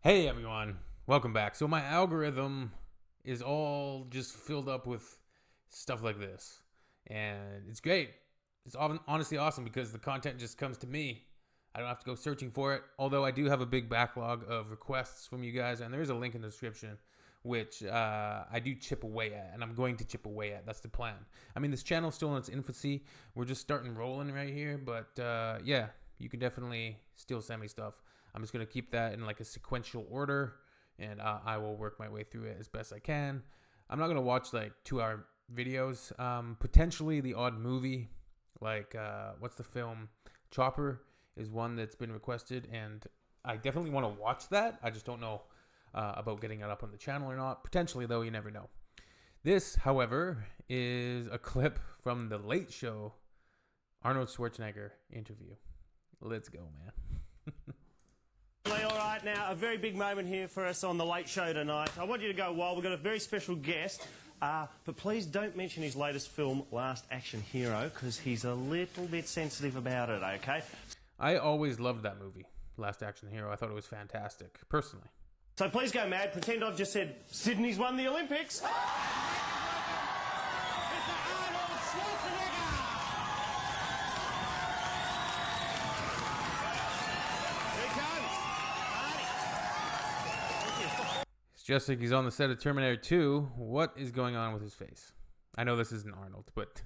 Hey everyone, welcome back. So my algorithm is all just filled up with stuff like this, and it's great. It's honestly awesome because the content just comes to me. I don't have to go searching for it. Although I do have a big backlog of requests from you guys, and there's a link in the description, which I do chip away at, and I'm going to chip away at. That's the plan. I mean, this channel's still in its infancy. We're just starting rolling right here, but yeah, you can definitely still send me stuff. I'm just going to keep that in like a sequential order, and I will work my way through it as best I can. I'm not going to watch like 2-hour videos. Potentially the odd movie, like what's the film? Chopper is one that's been requested, and I definitely want to watch that. I just don't know about getting it up on the channel or not. Potentially, though, you never know. This, however, is a clip from The Late Show, Arnold Schwarzenegger interview. Let's go, man. All right, now a very big moment here for us on The Late Show tonight. I want you to go wild. We've got a very special guest, but please don't mention his latest film, Last Action Hero, because he's a little bit sensitive about it, okay? I always loved that movie, Last Action Hero. I thought it was fantastic, personally. So please go mad. Pretend I've just said Sydney's won the Olympics. Mr. Arnold Schwarzenegger! Here he comes. It's just like he's on the set of Terminator 2. What is going on with his face? I know this isn't Arnold, but...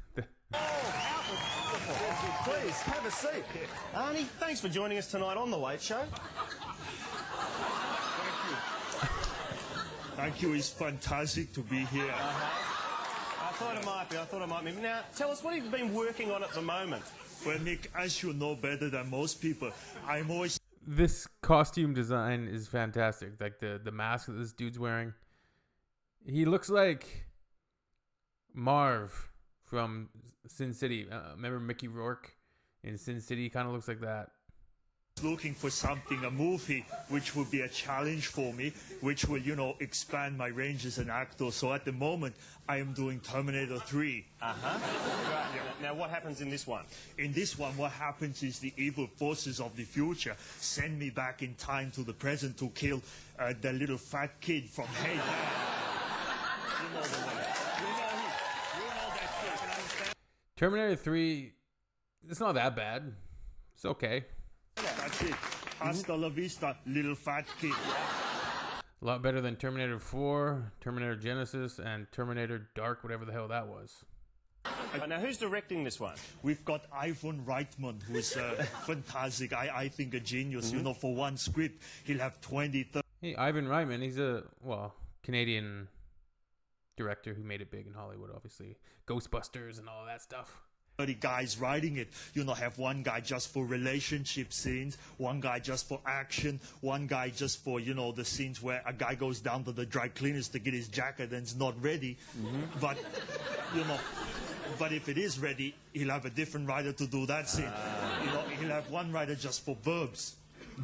Please, have a seat. Arnie, thanks for joining us tonight on The Late Show. Thank you. It's fantastic to be here. I thought it might be. Now, tell us, what have you been working on at the moment? Well, Nick, as you know better than most people, I'm always... This costume design is fantastic. Like the mask that this dude's wearing. He looks like Marv from Sin City. Remember Mickey Rourke in Sin City? Kind of looks like that. looking for something, a movie, which would be a challenge for me, which will, you know, expand my range as an actor. So at the moment, I am doing Terminator 3. Uh-huh. Right. Now, what happens in this one? In this one, what happens is the evil forces of the future send me back in time to the present to kill the little fat kid from Hey Dad. You know the one. You know that kid. Can I understand? Terminator 3, it's not that bad. It's okay. That's it. Hasta la vista, little fat kid. A lot better than Terminator 4, Terminator Genesis, and Terminator Dark, whatever the hell that was. Now, who's directing this one? We've got Ivan Reitman, who is fantastic. I think a genius. You know, for one script, he'll have 20, 30. Hey, Ivan Reitman, he's a, Canadian director who made it big in Hollywood, obviously. Ghostbusters and all that stuff. 30 guys writing it. You know, have one guy just for relationship scenes, one guy just for action, one guy just for, you know, the scenes where a guy goes down to the dry cleaners to get his jacket and it's not ready. But, you know, but if it is ready, he'll have a different writer to do that scene. You know, he'll have one writer just for verbs,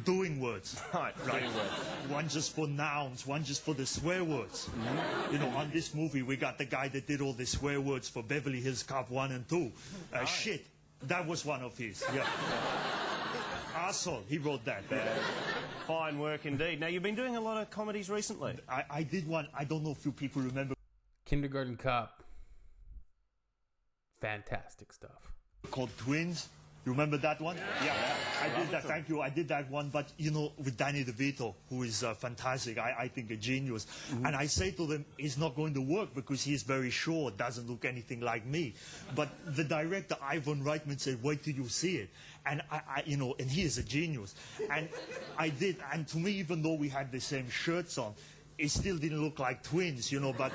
doing words. Right, doing words. One just for nouns, one just for the swear words. You know, on this movie, we got the guy that did all the swear words for Beverly Hills Cop 1 and 2. Shit, that was one of his. Yeah. Asshole, he wrote that. Fine work indeed. Now, you've been doing a lot of comedies recently. I did one, I don't know if you people remember. Kindergarten Cop. Fantastic stuff. Called Twins. You remember that one? Yeah, I did that. Thank you. I did that one, but you know, with Danny DeVito, who is fantastic. I think a genius. And I say to them, it's not going to work because he's very short, doesn't look anything like me. But the director, Ivan Reitman, said, "Wait till you see it." And you know, and he is a genius. And I did. And to me, even though we had the same shirts on, it still didn't look like twins, you know, but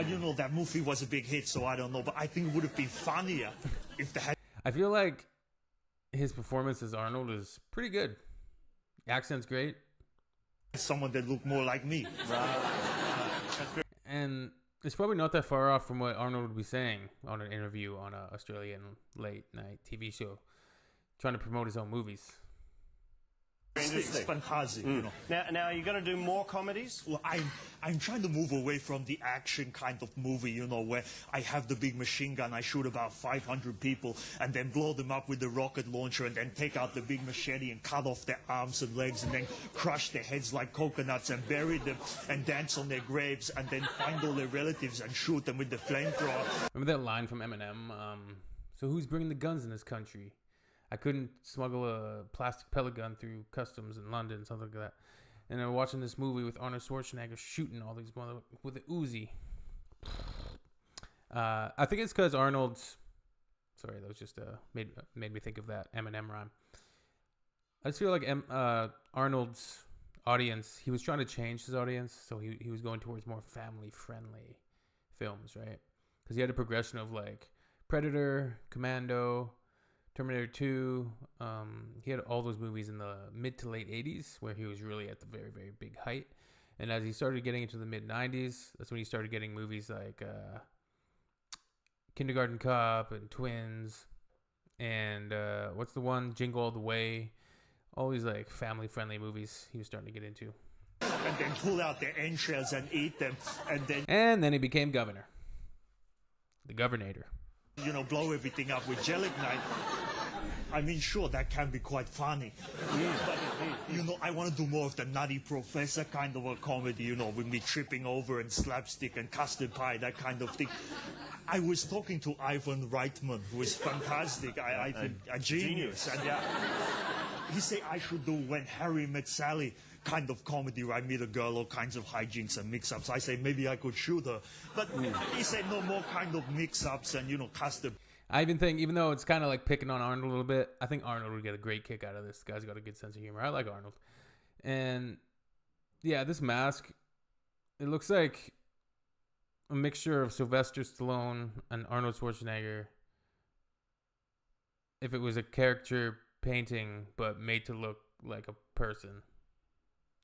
you know, that movie was a big hit, so I don't know. But I think it would have been funnier if they had... I feel like his performance as Arnold is pretty good. The accent's great. someone that looked more like me. And it's probably not that far off from what Arnold would be saying on an interview on an Australian late night TV show, trying to promote his own movies. It's fantastic, you know. Now, are you going to do more comedies? Well, I'm trying to move away from the action kind of movie, you know, where I have the big machine gun, I shoot about 500 people, and then blow them up with the rocket launcher, and then take out the big machete and cut off their arms and legs, and then crush their heads like coconuts and bury them and dance on their graves, and then find all their relatives and shoot them with the flamethrower. Remember that line from Eminem? So who's bringing the guns in this country? I couldn't smuggle a plastic pellet gun through customs in London, something like that. And I'm watching this movie with Arnold Schwarzenegger shooting all these with an Uzi. I think it's because Arnold's... Sorry, that was just made me think of that Eminem rhyme. I just feel like Arnold's audience, he was trying to change his audience, so he was going towards more family-friendly films, right? Because he had a progression of like Predator, Commando, Terminator 2. He had all those movies in the mid to late 80s where he was really at the very, very big height. And as he started getting into the mid 90s, that's when he started getting movies like Kindergarten Cop and Twins and what's the one? Jingle All the Way. All these like family-friendly movies he was starting to get into. And then pull out their entrails and eat them. And then he became governor. The Governator. You know, blow everything up with gelignite. I mean, sure, that can be quite funny. But, you know, I want to do more of the Nutty Professor kind of a comedy, you know, with me tripping over and slapstick and custard pie, that kind of thing. I was talking to Ivan Reitman, who is fantastic. I think a genius. And he said I should do When Harry Met Sally kind of comedy where I meet a girl, all kinds of hijinks and mix-ups. I say maybe I could shoot her. But he said no more kind of mix-ups and, you know, custard. I even think, even though it's kind of like picking on Arnold a little bit, I think Arnold would get a great kick out of this. The guy's got a good sense of humor. I like Arnold. And yeah, this mask, it looks like a mixture of Sylvester Stallone and Arnold Schwarzenegger. If it was a character painting, but made to look like a person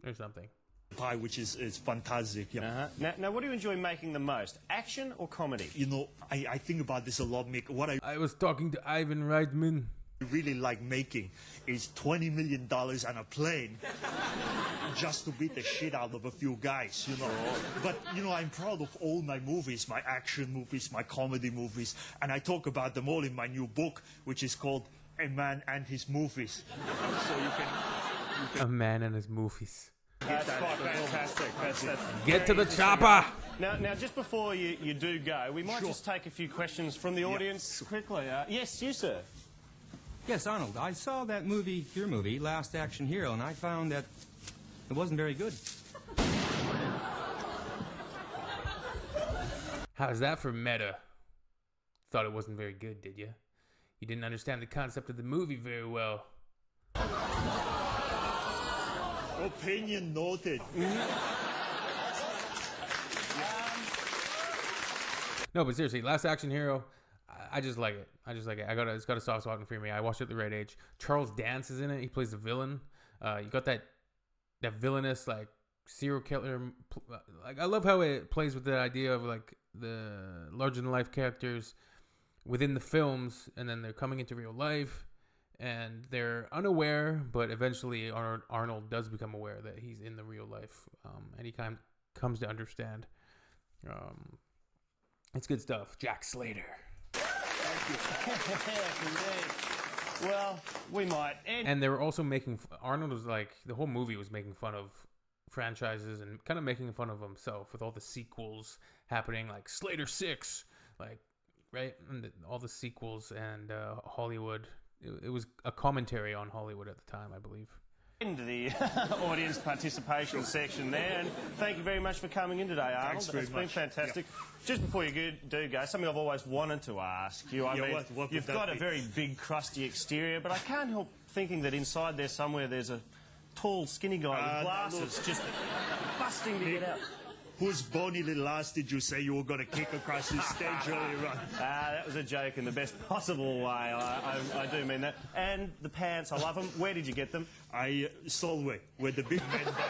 or something. Pie, which is fantastic. Yeah. Now, what do you enjoy making the most? Action or comedy? You know, I think about this a lot, Mick. What I was talking to Ivan Reitman. Really like making is $20 million on a plane just to beat the shit out of a few guys, you know. But, you know, I'm proud of all my movies, my action movies, my comedy movies, and I talk about them all in my new book, which is called A Man and His Movies. So you can... A Man and His Movies. That's quite fantastic. That's Get to the chopper! Now, just before you do go, we might just take a few questions from the audience quickly. Yes, you, sir. Yes, Arnold, I saw that movie, your movie, Last Action Hero, and I found that it wasn't very good. How's that for meta? Thought it wasn't very good, did you? You didn't understand the concept of the movie very well. Opinion noted. No, but seriously, Last Action Hero, I just like it. It's got a soft spot for me. I watched it at the right age. Charles Dance is in it. He plays the villain. You got that villainous like serial killer. Like I love how it plays with the idea of like the larger than life characters within the films, and then they're coming into real life, and they're unaware, but eventually Arnold does become aware that he's in the real life, and he kind of comes to understand. It's good stuff. Jack Slater. Well, we might. And they were also making... Arnold was like... The whole movie was making fun of franchises and kind of making fun of himself with all the sequels happening, like Slater 6, like, right? And all the sequels and Hollywood. It was a commentary on Hollywood at the time, I believe. Into the audience participation section there, and thank you very much for coming in today, Arnold. It's been fantastic. Yeah. Just before you do go, something I've always wanted to ask you. I mean, what you've got a very big, crusty exterior, but I can't help thinking that inside there somewhere there's a tall, skinny guy with glasses just busting to get out. Whose bony little ass did you say you were going to kick across this stage earlier on? That was a joke in the best possible way. I do mean that. And the pants, I love them. Where did you get them? Solway, where the big men buy.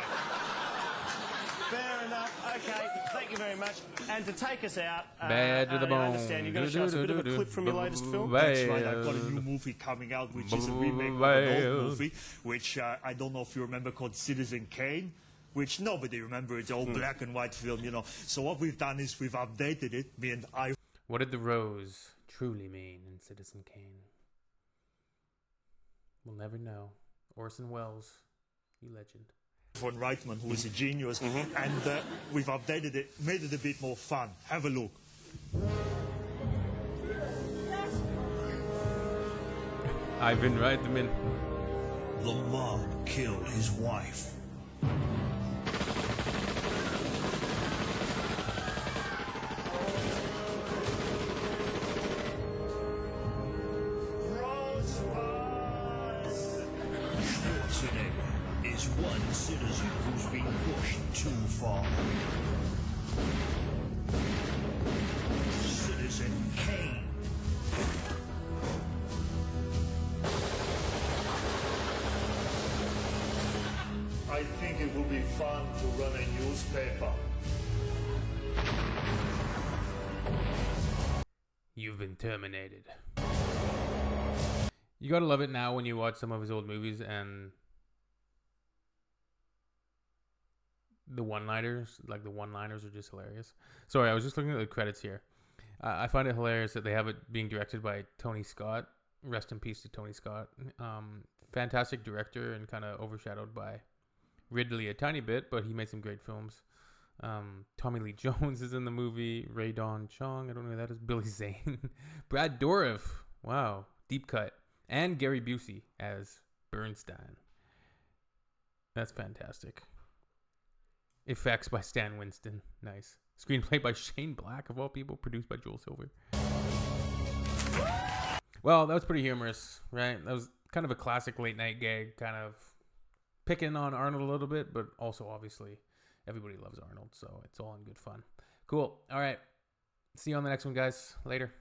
Fair enough. Okay, thank you very much. And to take us out, Bad to the I bone. understand you're going to show us a bit of a clip from your latest film. That's right, I've got a new movie coming out, which is a remake of an old movie, which I don't know if you remember, called Citizen Kane, which nobody remembers. It's all black and white film, you know. So what we've done is we've updated it, me and I. What did the rose truly mean in Citizen Kane? We'll never know. Orson Welles, you legend. Von Reitman, who is a genius, and we've updated it, made it a bit more fun. Have a look. Ivan Reitman. The mob killed his wife. Schwarzenegger is one citizen who's been pushed too far. Citizen Kane. I think it would be fun to run a newspaper. You've been terminated. You gotta love it now when you watch some of his old movies and the one-liners, like the one-liners are just hilarious. Sorry, I was just looking at the credits here. I find it hilarious that they have it being directed by Tony Scott. Rest in peace to Tony Scott. Fantastic director and kind of overshadowed by Ridley a tiny bit, but he made some great films. Tommy Lee Jones is in the movie. Ray Don Chong, I don't know who that is. Billy Zane. Brad Dourif. Wow. Deep cut. And Gary Busey as Bernstein. That's fantastic. Effects by Stan Winston. Nice. Screenplay by Shane Black, of all people. Produced by Joel Silver. Well, that was pretty humorous, right? That was kind of a classic late night gag, kind of picking on Arnold a little bit, but also obviously everybody loves Arnold, so it's all in good fun. Cool. All right. See you on the next one, guys. Later.